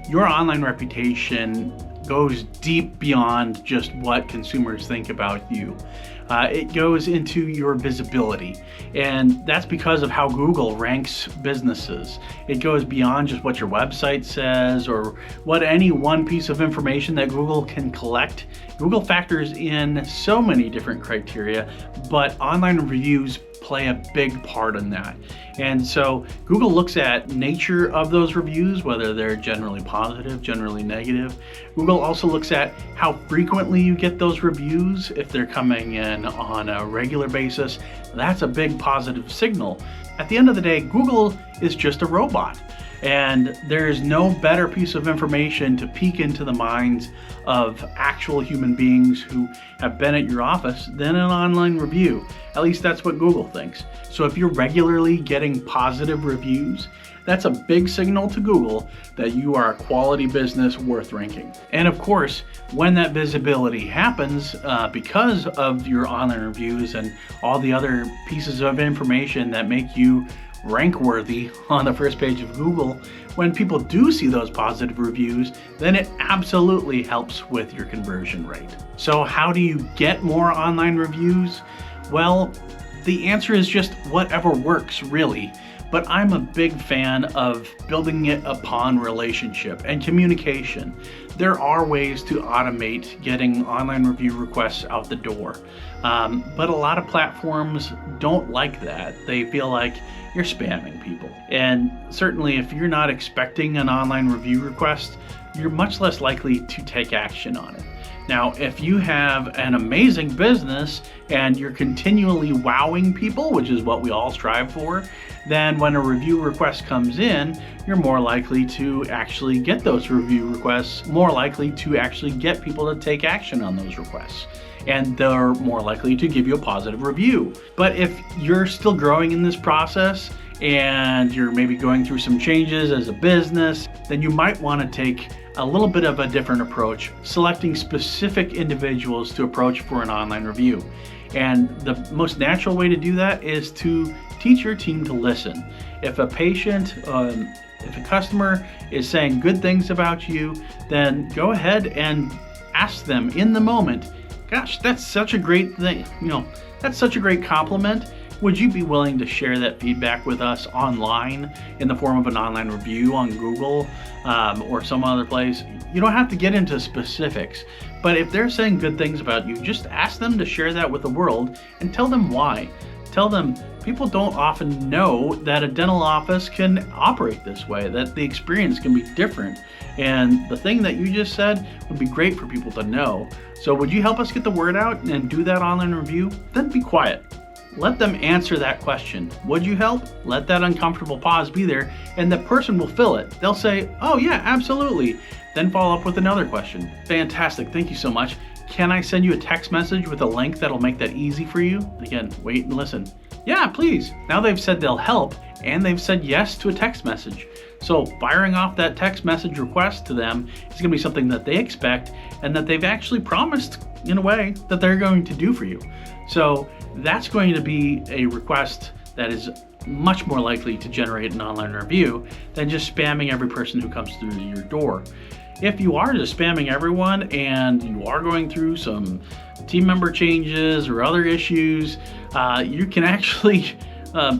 your online reputation goes deep beyond just what consumers think about you. It goes into your visibility, and that's because of how Google ranks businesses. It goes beyond just what your website says or what any one piece of information that Google can collect. Google factors in so many different criteria, but online reviews play a big part in that. And so Google looks at nature of those reviews, whether they're generally positive, generally negative. Google also looks at how frequently you get those reviews. If they're coming in on a regular basis, that's a big positive signal. At the end of the day, Google is just a robot. And there's no better piece of information to peek into the minds of actual human beings who have been at your office than an online review. At least that's what Google thinks. So if you're regularly getting positive reviews, that's a big signal to Google that you are a quality business worth ranking. And of course, when that visibility happens, because of your online reviews and all the other pieces of information that make you rank worthy on the first page of Google, when people do see those positive reviews, then it absolutely helps with your conversion rate. So how do you get more online reviews? Well, the answer is just whatever works, really. But I'm a big fan of building it upon relationship and communication. There are ways to automate getting online review requests out the door. But a lot of platforms don't like that. They feel like you're spamming people. And certainly if you're not expecting an online review request, you're much less likely to take action on it. Now, if you have an amazing business and you're continually wowing people, which is what we all strive for, then when a review request comes in, you're more likely to actually get those review requests, more likely to actually get people to take action on those requests. And they're more likely to give you a positive review. But if you're still growing in this process and you're maybe going through some changes as a business, then you might want to take a little bit of a different approach, selecting specific individuals to approach for an online review. And the most natural way to do that is to teach your team to listen. If a patient, if a customer is saying good things about you, then go ahead and ask them in the moment, gosh, that's such a great thing, that's such a great compliment. Would you be willing to share that feedback with us online in the form of an online review on Google or some other place? You don't have to get into specifics, but if they're saying good things about you, just ask them to share that with the world and tell them why. Tell them people don't often know that a dental office can operate this way, that the experience can be different. And the thing that you just said would be great for people to know. So would you help us get the word out and do that online review? Then be quiet. Let them answer that question. Would you help? Let that uncomfortable pause be there, and the person will fill it. They'll say, oh yeah, absolutely. Then follow up with another question. Fantastic, thank you so much. Can I send you a text message with a link that'll make that easy for you? Again, wait and listen. Yeah, please. Now they've said they'll help, and they've said yes to a text message. So firing off that text message request to them is going to be something that they expect and that they've actually promised in a way that they're going to do for you. So that's going to be a request that is much more likely to generate an online review than just spamming every person who comes through your door. If you are just spamming everyone and you are going through some team member changes or other issues, you can actually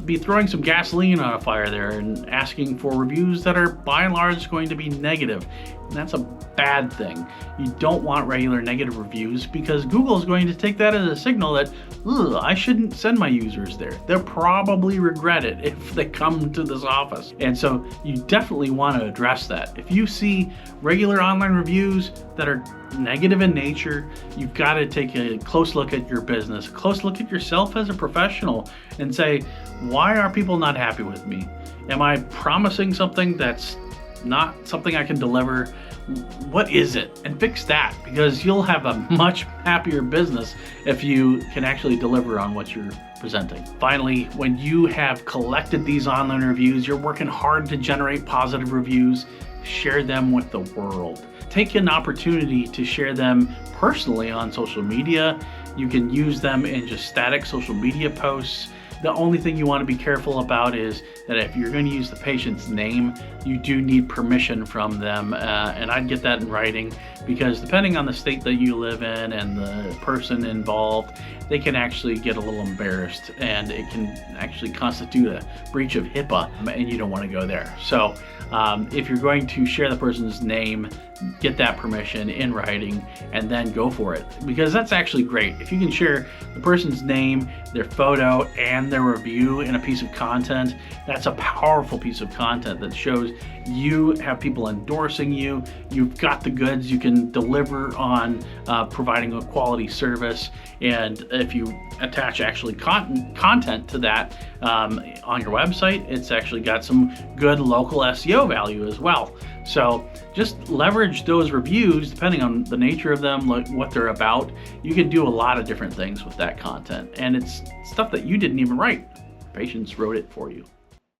be throwing some gasoline on a fire there and asking for reviews that are by and large going to be negative. And that's a bad thing. You don't want regular negative reviews because Google is going to take that as a signal that, I shouldn't send my users there. They'll probably regret it if they come to this office. And so you definitely want to address that. If you see regular online reviews that are negative in nature, you've got to take a close look at your business, a close look at yourself as a professional and say, why are people not happy with me? Am I promising something that's not something I can deliver? What is it? And fix that, because you'll have a much happier business if you can actually deliver on what you're presenting. Finally, when you have collected these online reviews, you're working hard to generate positive reviews, share them with the world. Take an opportunity to share them personally on social media. You can use them in just static social media posts. The only thing you want to be careful about is that if you're going to use the patient's name, you do need permission from them, and I'd get that in writing, because depending on the state that you live in and the person involved, they can actually get a little embarrassed, and it can actually constitute a breach of HIPAA, and you don't want to go there. So if you're going to share the person's name, get that permission in writing and then go for it, because that's actually great. If you can share the person's name, their photo, and their review in a piece of content, that's a powerful piece of content that shows you have people endorsing you, you've got the goods, you can deliver on providing a quality service. And if you attach actually content to that on your website, it's actually got some good local SEO value as well. So just leverage those reviews depending on the nature of them, like what they're about. You can do a lot of different things with that content, and it's stuff that you didn't even write. Patients wrote it for you.